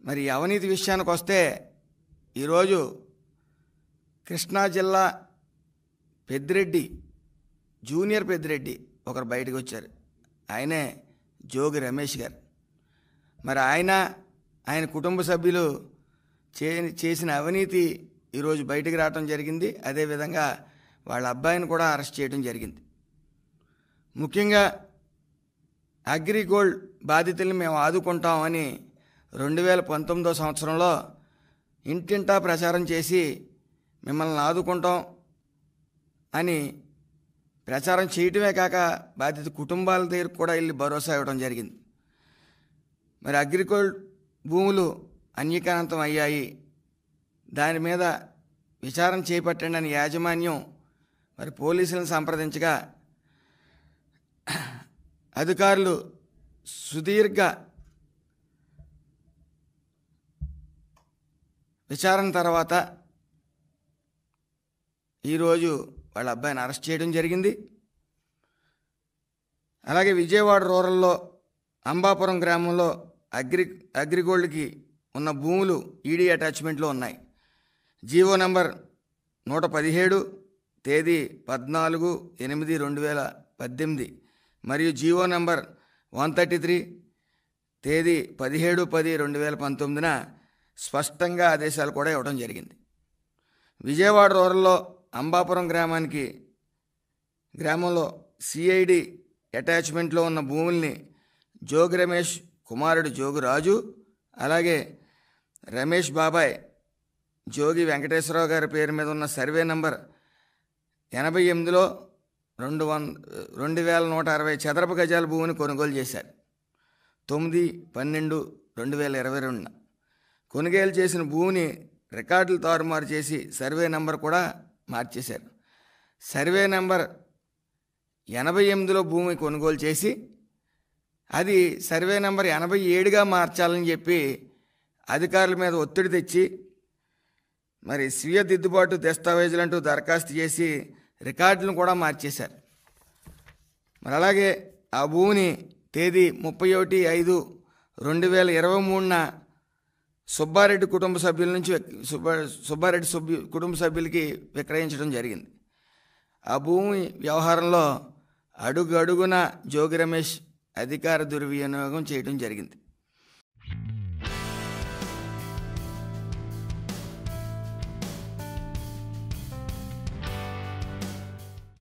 మరి అవినీతి విషయానికి వస్తే ఈరోజు కృష్ణా జిల్లా పెద్దిరెడ్డి, జూనియర్ పెద్దిరెడ్డి ఒకరు బయటకు వచ్చారు. ఆయనే జోగి రమేష్ గారు. మరి ఆయన కుటుంబ సభ్యులు చేసిన అవినీతి ఈరోజు బయటకు రావడం జరిగింది. అదేవిధంగా వాళ్ళ అబ్బాయిని కూడా అరెస్ట్ చేయడం జరిగింది. ముఖ్యంగా అగ్రిగోల్డ్ బాధితుల్ని మేము ఆదుకుంటామని 2019 సంవత్సరంలో ఇంటింటా ప్రచారం చేసి మిమ్మల్ని ఆదుకుంటాం అని ప్రచారం చేయటమే కాక బాధిత కుటుంబాల దగ్గరకు కూడా వెళ్ళి భరోసా ఇవ్వడం జరిగింది. మరి అగ్రిగోల్డ్ భూములు అన్యకాంతం అయ్యాయి, దాని మీద విచారణ చేపట్టండి అని యాజమాన్యం మరి పోలీసులను సంప్రదించగా అధికారులు సుదీర్ఘ విచారణ తర్వాత ఈరోజు వాళ్ళ అబ్బాయిని అరెస్ట్ చేయడం జరిగింది. అలాగే విజయవాడ రూరల్లో అంబాపురం గ్రామంలో అగ్రిగోల్డ్కి ఉన్న భూములు ఈడీ అటాచ్మెంట్లో ఉన్నాయి. జీవో నంబర్ 117 తేదీ 14/8/2018 మరియు జీవో నంబర్ 133 తేదీ 17/10/2019 స్పష్టంగా ఆదేశాలు కూడా ఇవ్వడం జరిగింది. విజయవాడ రూరల్లో అంబాపురం గ్రామంలో సిఐడి అటాచ్మెంట్లో ఉన్న భూముల్ని జోగి రమేష్ కుమారుడు జోగి రాజు, అలాగే రమేష్ బాబాయ్ జోగి వెంకటేశ్వరరావు గారి పేరు మీద ఉన్న సర్వే నంబర్ 88లో 2160 చదరపు గజాల భూమిని కొనుగోలు చేశారు. 9/12/2022 కొనుగోలు చేసిన భూమిని రికార్డులు తారుమారు చేసి సర్వే నంబర్ కూడా మార్చేశారు. సర్వే నంబర్ 88లో భూమి కొనుగోలు చేసి అది సర్వే నంబర్ 87గా మార్చాలని చెప్పి అధికారుల మీద ఒత్తిడి తెచ్చి మరి స్వీయ దిద్దుబాటు దస్తావేజులంటూ దరఖాస్తు చేసి రికార్డులను కూడా మార్చేశారు. మరి అలాగే ఆ భూమిని తేదీ 31/5/2023 సుబ్బారెడ్డి కుటుంబ సభ్యుల నుంచి సుబ్బారెడ్డి కుటుంబ సభ్యులకి విక్రయించడం జరిగింది. ఆ భూమి వ్యవహారంలో అడుగడుగున జోగి రమేష్ అధికార దుర్వినియోగం చేయడం జరిగింది.